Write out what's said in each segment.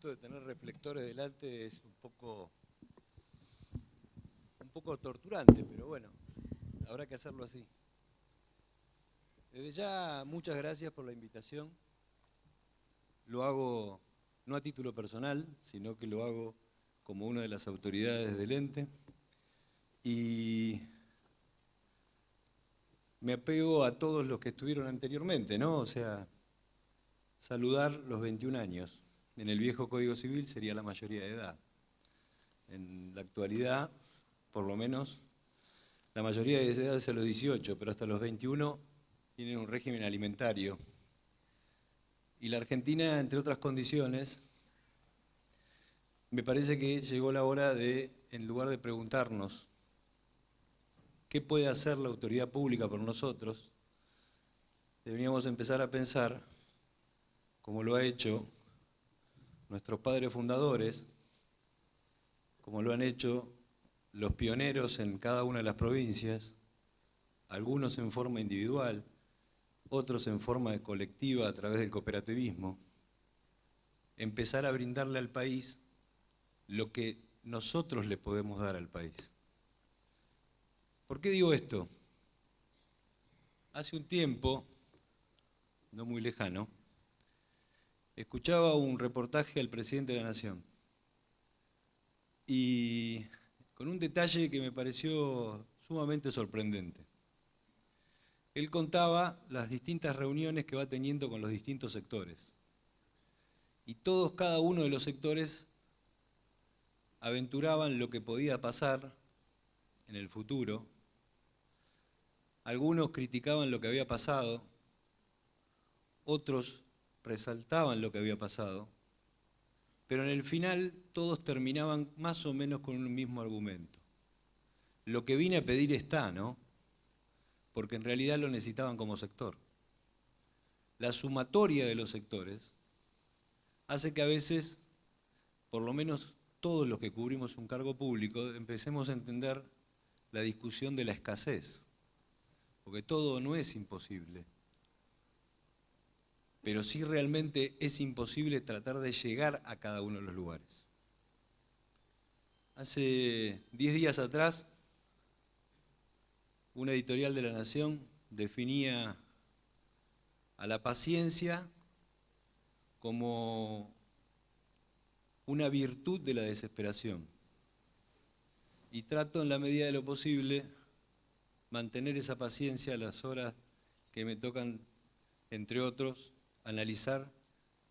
esto de tener reflectores delante es un poco torturante, pero bueno, habrá que hacerlo así. Desde ya, muchas gracias por la invitación. Lo hago no a título personal, sino que lo hago como una de las autoridades del ente. Y me apego a todos los que estuvieron anteriormente, ¿no? O sea, saludar los 21 años. En el viejo Código Civil sería la mayoría de edad. En la actualidad, por lo menos, la mayoría de edad es a los 18, pero hasta los 21 tienen un régimen alimentario. Y la Argentina, entre otras condiciones, me parece que llegó la hora de, en lugar de preguntarnos qué puede hacer la autoridad pública por nosotros, deberíamos empezar a pensar, como lo ha hecho nuestros padres fundadores, como lo han hecho los pioneros en cada una de las provincias, algunos en forma individual, otros en forma colectiva a través del cooperativismo, empezar a brindarle al país lo que nosotros le podemos dar al país. ¿Por qué digo esto? Hace un tiempo, no muy lejano, escuchaba un reportaje al presidente de la Nación y con un detalle que me pareció sumamente sorprendente. Él contaba las distintas reuniones que va teniendo con los distintos sectores. Y todos, cada uno de los sectores, aventuraban lo que podía pasar en el futuro. Algunos criticaban lo que había pasado, otros resaltaban lo que había pasado, pero en el final todos terminaban más o menos con un mismo argumento. Lo que vine a pedir está, ¿no? Porque en realidad lo necesitaban como sector. La sumatoria de los sectores hace que a veces, por lo menos todos los que cubrimos un cargo público, empecemos a entender la discusión de la escasez, porque todo no es imposible, pero sí realmente es imposible tratar de llegar a cada uno de los lugares. Hace 10 días atrás, una editorial de La Nación definía a la paciencia como una virtud de la desesperación. Y trato en la medida de lo posible mantener esa paciencia a las horas que me tocan, entre otros, analizar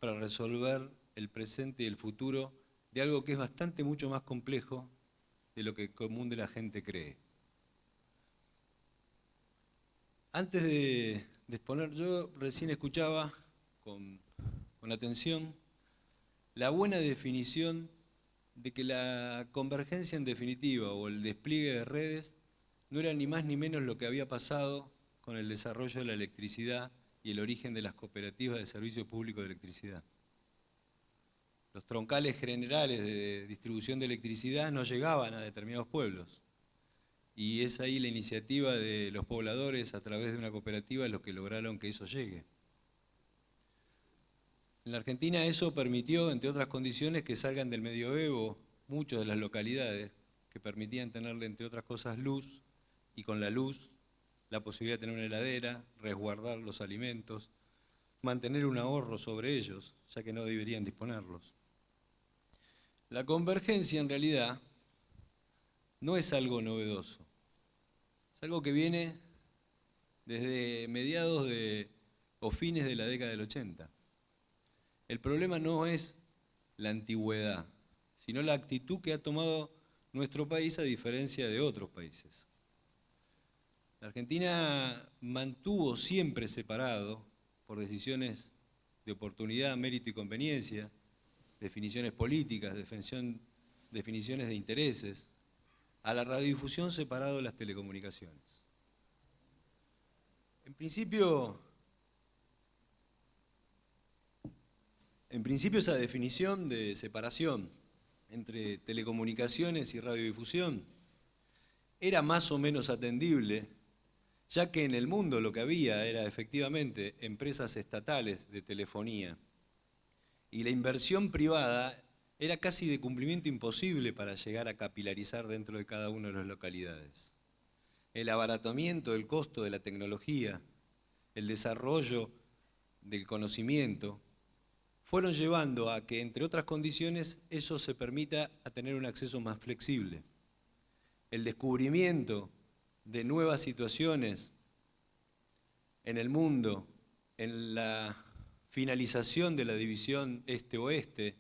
para resolver el presente y el futuro de algo que es bastante mucho más complejo de lo que el común de la gente cree. Antes de exponer, yo recién escuchaba con atención la buena definición de que la convergencia en definitiva o el despliegue de redes no era ni más ni menos lo que había pasado con el desarrollo de la electricidad y el origen de las cooperativas de servicio público de electricidad. Los troncales generales de distribución de electricidad no llegaban a determinados pueblos. Y es ahí la iniciativa de los pobladores a través de una cooperativa los que lograron que eso llegue. En la Argentina eso permitió, entre otras condiciones, que salgan del medioevo muchas de las localidades que permitían tenerle, entre otras cosas, luz, y con la luz la posibilidad de tener una heladera, resguardar los alimentos, mantener un ahorro sobre ellos, ya que no deberían disponerlos. La convergencia en realidad no es algo novedoso, es algo que viene desde mediados o fines de la década del 80. El problema no es la antigüedad, sino la actitud que ha tomado nuestro país a diferencia de otros países. La Argentina mantuvo siempre separado, por decisiones de oportunidad, mérito y conveniencia, definiciones políticas, definiciones de intereses, a la radiodifusión separado de las telecomunicaciones. En principio esa definición de separación entre telecomunicaciones y radiodifusión era más o menos atendible, ya que en el mundo lo que había era efectivamente empresas estatales de telefonía y la inversión privada era casi de cumplimiento imposible para llegar a capilarizar dentro de cada una de las localidades. El abaratamiento del costo de la tecnología, el desarrollo del conocimiento, fueron llevando a que, entre otras condiciones, eso se permita a tener un acceso más flexible. El descubrimiento de nuevas situaciones en el mundo, en la finalización de la división este-oeste,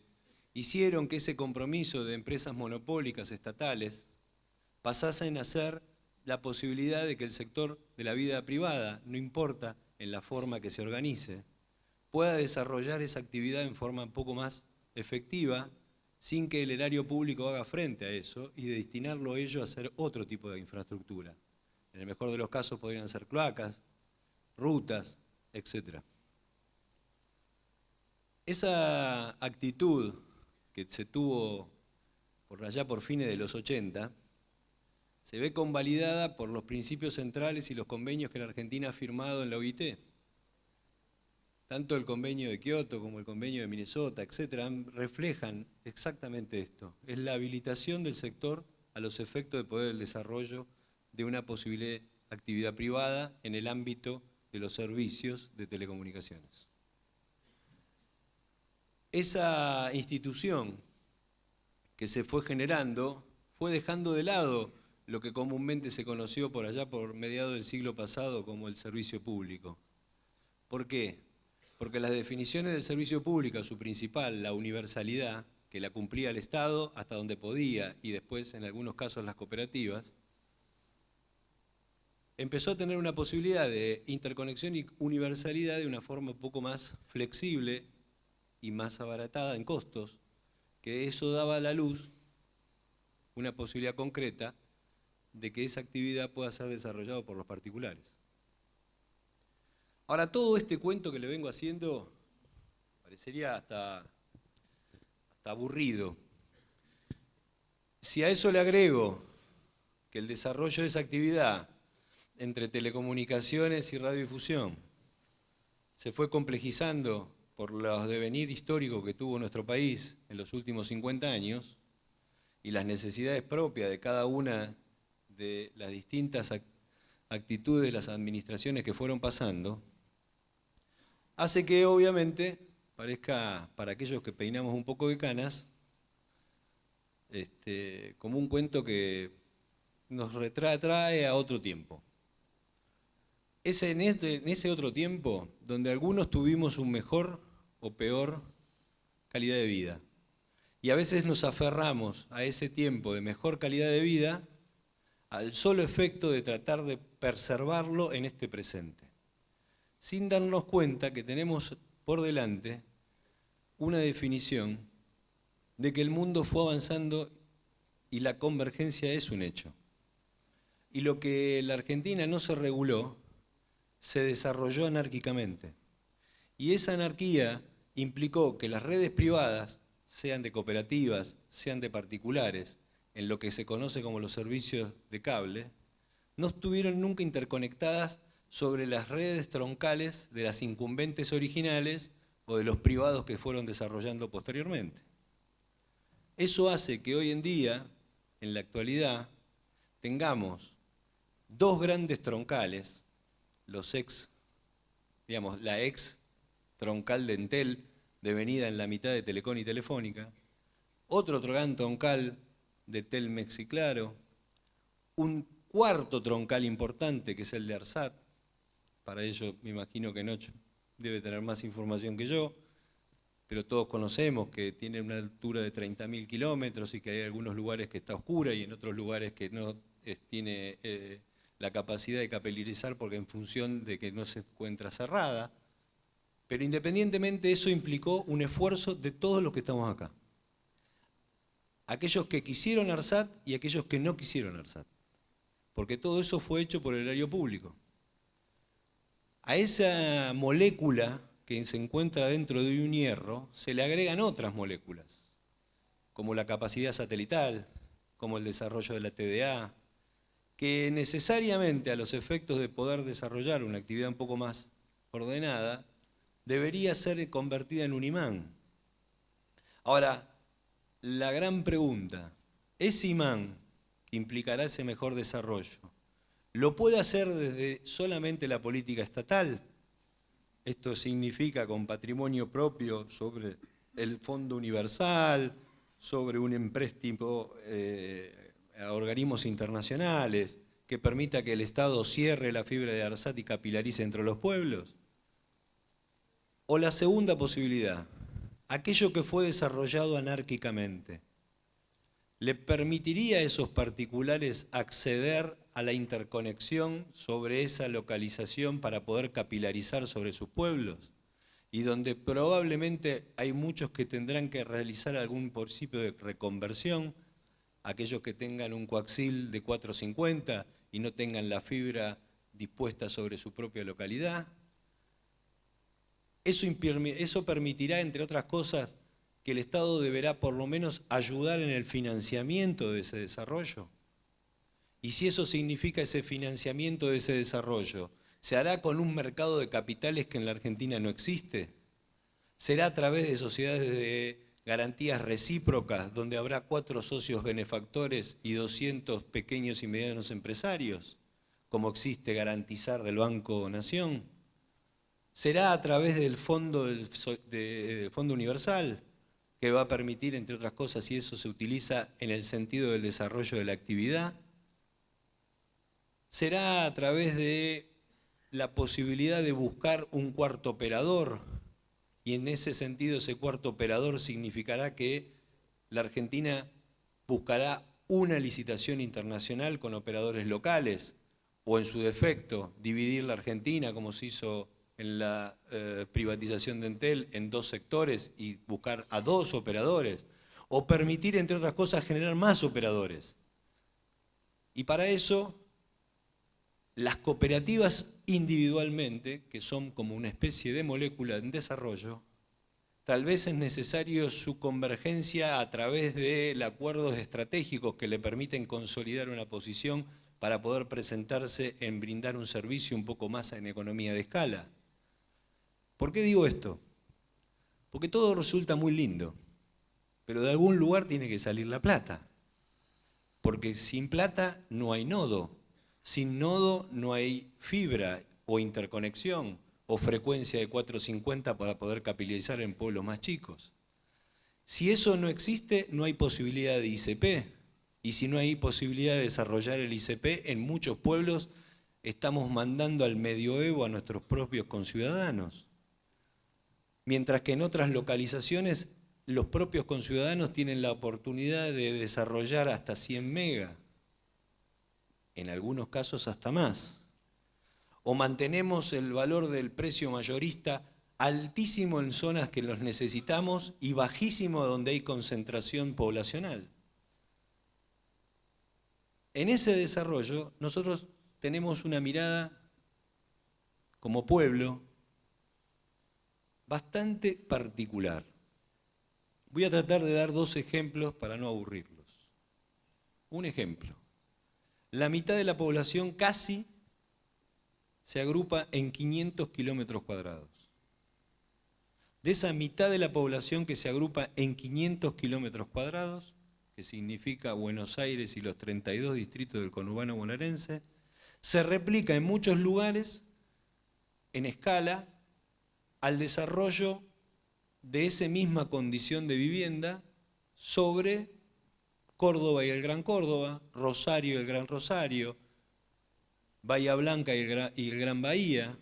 hicieron que ese compromiso de empresas monopólicas estatales pasasen a ser la posibilidad de que el sector de la vida privada, no importa en la forma que se organice, pueda desarrollar esa actividad en forma un poco más efectiva, sin que el erario público haga frente a eso y de destinarlo ello a hacer otro tipo de infraestructura. En el mejor de los casos podrían ser cloacas, rutas, etc. Esa actitud que se tuvo por allá por fines de los 80 se ve convalidada por los principios centrales y los convenios que la Argentina ha firmado en la OIT. Tanto el convenio de Kioto como el convenio de Minnesota, etcétera, reflejan exactamente esto. Es la habilitación del sector a los efectos de poder el desarrollo de una posible actividad privada en el ámbito de los servicios de telecomunicaciones. Esa institución que se fue generando fue dejando de lado lo que comúnmente se conoció por allá por mediados del siglo pasado como el servicio público. ¿Por qué? Porque las definiciones del servicio público, su principal, la universalidad, que la cumplía el Estado hasta donde podía y después en algunos casos las cooperativas, empezó a tener una posibilidad de interconexión y universalidad de una forma un poco más flexible y más abaratada en costos, que eso daba a la luz una posibilidad concreta de que esa actividad pueda ser desarrollada por los particulares. Ahora, todo este cuento que le vengo haciendo parecería hasta aburrido. Si a eso le agrego que el desarrollo de esa actividad entre telecomunicaciones y radiodifusión se fue complejizando por los devenir históricos que tuvo nuestro país en los últimos 50 años y las necesidades propias de cada una de las distintas actitudes de las administraciones que fueron pasando, hace que obviamente parezca, para aquellos que peinamos un poco de canas, como un cuento que nos retrae a otro tiempo. Es en ese otro tiempo donde algunos tuvimos un mejor o peor calidad de vida. Y a veces nos aferramos a ese tiempo de mejor calidad de vida al solo efecto de tratar de preservarlo en este presente, sin darnos cuenta que tenemos por delante una definición de que el mundo fue avanzando y la convergencia es un hecho. Y lo que en la Argentina no se reguló, se desarrolló anárquicamente. Y esa anarquía implicó que las redes privadas, sean de cooperativas, sean de particulares, en lo que se conoce como los servicios de cable, no estuvieron nunca interconectadas sobre las redes troncales de las incumbentes originales o de los privados que fueron desarrollando posteriormente. Eso hace que hoy en día, en la actualidad, tengamos dos grandes troncales, la ex troncal de Entel, devenida en la mitad de Telecom y Telefónica, otro gran troncal de Telmex y Claro, un cuarto troncal importante que es el de ARSAT, para ello me imagino que Nocho debe tener más información que yo, pero todos conocemos que tiene una altura de 30.000 kilómetros y que hay algunos lugares que está oscura y en otros lugares que no tiene la capacidad de capilarizar porque en función de que no se encuentra cerrada. Pero independientemente eso implicó un esfuerzo de todos los que estamos acá. Aquellos que quisieron ARSAT y aquellos que no quisieron ARSAT. Porque todo eso fue hecho por el erario público. A esa molécula que se encuentra dentro de un hierro se le agregan otras moléculas, como la capacidad satelital, como el desarrollo de la TDA, que necesariamente a los efectos de poder desarrollar una actividad un poco más ordenada, debería ser convertida en un imán. Ahora, la gran pregunta, ¿ese imán que implicará ese mejor desarrollo, lo puede hacer desde solamente la política estatal? Esto significa con patrimonio propio sobre el Fondo Universal, sobre un empréstimo a organismos internacionales que permita que el Estado cierre la fibra de ARSAT y capilarice entre los pueblos. O la segunda posibilidad, aquello que fue desarrollado anárquicamente, ¿le permitiría a esos particulares acceder a la interconexión sobre esa localización para poder capilarizar sobre sus pueblos? Y donde probablemente hay muchos que tendrán que realizar algún principio de reconversión, aquellos que tengan un coaxil de 450 y no tengan la fibra dispuesta sobre su propia localidad. Eso permitirá, entre otras cosas, que el Estado deberá por lo menos ayudar en el financiamiento de ese desarrollo. Y si eso significa ese financiamiento de ese desarrollo, ¿se hará con un mercado de capitales que en la Argentina no existe? ¿Será a través de sociedades de garantías recíprocas, donde habrá 4 socios benefactores y 200 pequeños y medianos empresarios, como existe Garantizar del Banco Nación? ¿Será a través del Fondo Universal, que va a permitir, entre otras cosas, si eso se utiliza en el sentido del desarrollo de la actividad? ¿Será a través de la posibilidad de buscar un cuarto operador? Y en ese sentido, ese cuarto operador significará que la Argentina buscará una licitación internacional con operadores locales, o en su defecto, dividir la Argentina, como se hizo en la privatización de Entel, en 2 sectores y buscar a 2 operadores, o permitir, entre otras cosas, generar más operadores. Y para eso, las cooperativas individualmente, que son como una especie de molécula en desarrollo, tal vez es necesario su convergencia a través de acuerdos estratégicos que le permiten consolidar una posición para poder presentarse en brindar un servicio un poco más en economía de escala. ¿Por qué digo esto? Porque todo resulta muy lindo, pero de algún lugar tiene que salir la plata. Porque sin plata no hay nodo, sin nodo no hay fibra o interconexión o frecuencia de 450 para poder capilarizar en pueblos más chicos. Si eso no existe, no hay posibilidad de ICP. Y si no hay posibilidad de desarrollar el ICP, en muchos pueblos estamos mandando al medioevo a nuestros propios conciudadanos. Mientras que en otras localizaciones los propios conciudadanos tienen la oportunidad de desarrollar hasta 100 megas, en algunos casos hasta más. O mantenemos el valor del precio mayorista altísimo en zonas que los necesitamos y bajísimo donde hay concentración poblacional. En ese desarrollo nosotros tenemos una mirada como pueblo bastante particular. Voy a tratar de dar 2 ejemplos para no aburrirlos. Un ejemplo. La mitad de la población casi se agrupa en 500 kilómetros cuadrados. De esa mitad de la población que se agrupa en 500 kilómetros cuadrados, que significa Buenos Aires y los 32 distritos del conurbano bonaerense, se replica en muchos lugares, en escala, al desarrollo de esa misma condición de vivienda sobre Córdoba y el Gran Córdoba, Rosario y el Gran Rosario, Bahía Blanca y el Gran Bahía.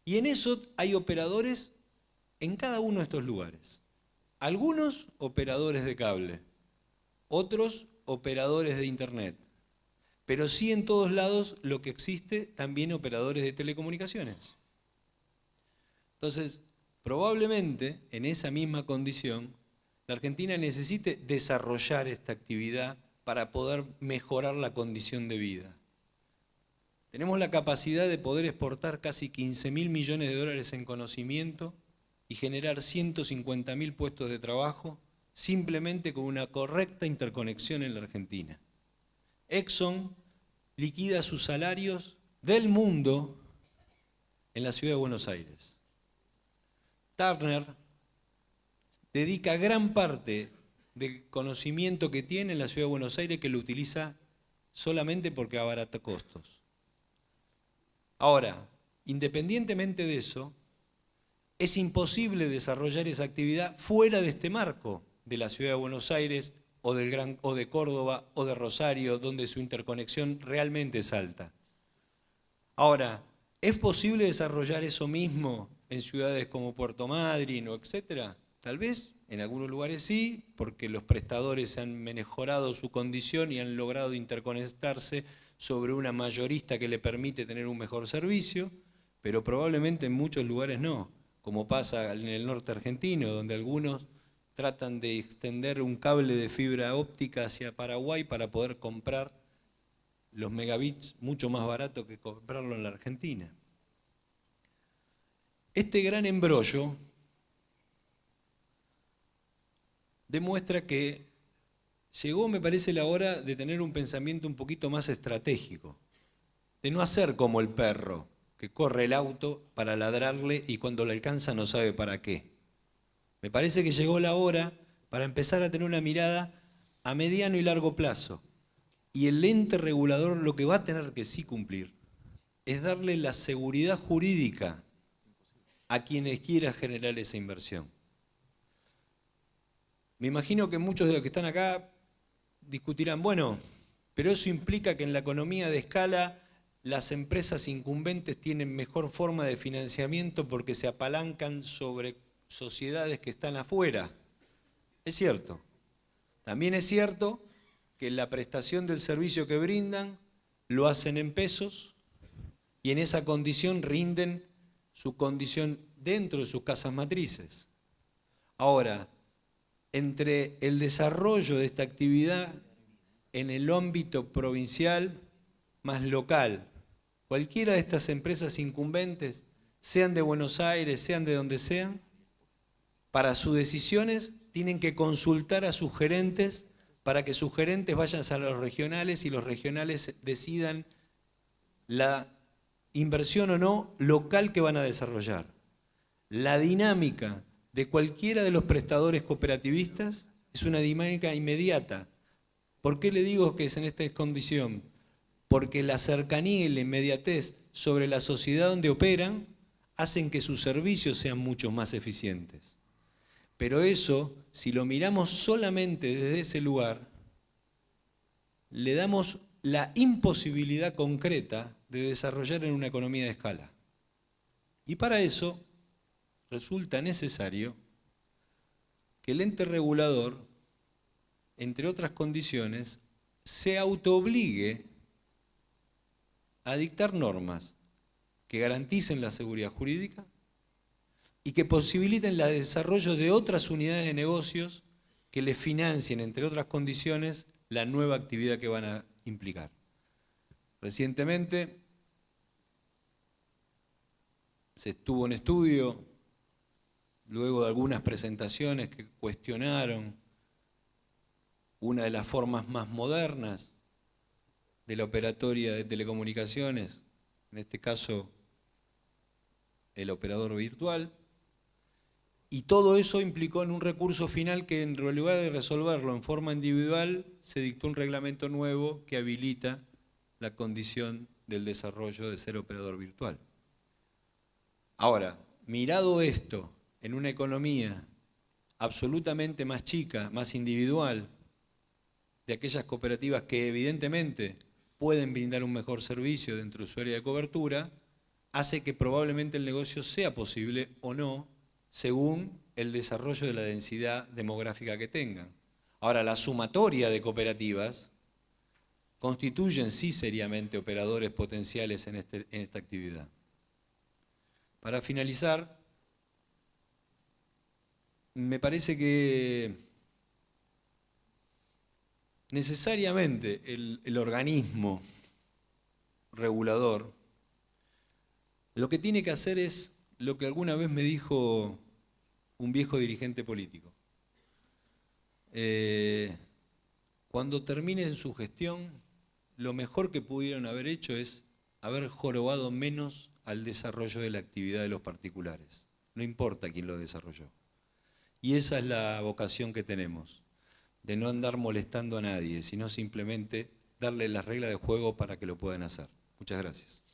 Y en eso hay operadores en cada uno de estos lugares. Algunos operadores de cable, otros operadores de internet, pero sí en todos lados lo que existe también operadores de telecomunicaciones. Entonces, probablemente en esa misma condición, la Argentina necesite desarrollar esta actividad para poder mejorar la condición de vida. Tenemos la capacidad de poder exportar casi 15.000 millones de dólares en conocimiento y generar 150.000 puestos de trabajo simplemente con una correcta interconexión en la Argentina. Exxon liquida sus salarios del mundo en la ciudad de Buenos Aires. Turner dedica gran parte del conocimiento que tiene en la Ciudad de Buenos Aires, que lo utiliza solamente porque abarata costos. Ahora, independientemente de eso, es imposible desarrollar esa actividad fuera de este marco de la Ciudad de Buenos Aires o de Córdoba o de Rosario, donde su interconexión realmente es alta. Ahora, ¿es posible desarrollar eso mismo en ciudades como Puerto Madryn o etcétera? Tal vez en algunos lugares sí, porque los prestadores han mejorado su condición y han logrado interconectarse sobre una mayorista que le permite tener un mejor servicio, pero probablemente en muchos lugares no, como pasa en el norte argentino, donde algunos tratan de extender un cable de fibra óptica hacia Paraguay para poder comprar los megabits mucho más barato que comprarlo en la Argentina. Este gran embrollo demuestra que llegó, me parece, la hora de tener un pensamiento un poquito más estratégico, de no hacer como el perro, que corre el auto para ladrarle y cuando le alcanza no sabe para qué. Me parece que llegó la hora para empezar a tener una mirada a mediano y largo plazo. Y el ente regulador lo que va a tener que sí cumplir es darle la seguridad jurídica a quienes quieran generar esa inversión. Me imagino que muchos de los que están acá discutirán, bueno, pero eso implica que en la economía de escala las empresas incumbentes tienen mejor forma de financiamiento porque se apalancan sobre sociedades que están afuera. Es cierto. También es cierto que la prestación del servicio que brindan lo hacen en pesos y en esa condición rinden su condición dentro de sus casas matrices. Ahora, entre el desarrollo de esta actividad en el ámbito provincial más local, cualquiera de estas empresas incumbentes, sean de Buenos Aires, sean de donde sean, para sus decisiones tienen que consultar a sus gerentes para que sus gerentes vayan a los regionales y los regionales decidan la inversión o no local que van a desarrollar. La dinámica de cualquiera de los prestadores cooperativistas es una dinámica inmediata. ¿Por qué le digo que es en esta condición? Porque la cercanía y la inmediatez sobre la sociedad donde operan hacen que sus servicios sean mucho más eficientes. Pero eso, si lo miramos solamente desde ese lugar, le damos la imposibilidad concreta de desarrollar en una economía de escala. Y para eso resulta necesario que el ente regulador, entre otras condiciones, se autoobligue a dictar normas que garanticen la seguridad jurídica y que posibiliten el desarrollo de otras unidades de negocios que les financien, entre otras condiciones, la nueva actividad que van a implicar. Recientemente se estuvo en estudio, luego de algunas presentaciones que cuestionaron una de las formas más modernas de la operatoria de telecomunicaciones, en este caso el operador virtual, y todo eso implicó en un recurso final que en lugar de resolverlo en forma individual, se dictó un reglamento nuevo que habilita la condición del desarrollo de ser operador virtual. Ahora, mirado esto en una economía absolutamente más chica, más individual, de aquellas cooperativas que evidentemente pueden brindar un mejor servicio dentro de su área de cobertura, hace que probablemente el negocio sea posible o no, según el desarrollo de la densidad demográfica que tengan. Ahora, la sumatoria de cooperativas constituyen sí seriamente operadores potenciales en esta actividad. Para finalizar, me parece que necesariamente el organismo regulador lo que tiene que hacer es lo que alguna vez me dijo un viejo dirigente político. Cuando termine su gestión, lo mejor que pudieron haber hecho es haber jorobado menos al desarrollo de la actividad de los particulares. No importa quién lo desarrolló. Y esa es la vocación que tenemos, de no andar molestando a nadie, sino simplemente darle las reglas de juego para que lo puedan hacer. Muchas gracias.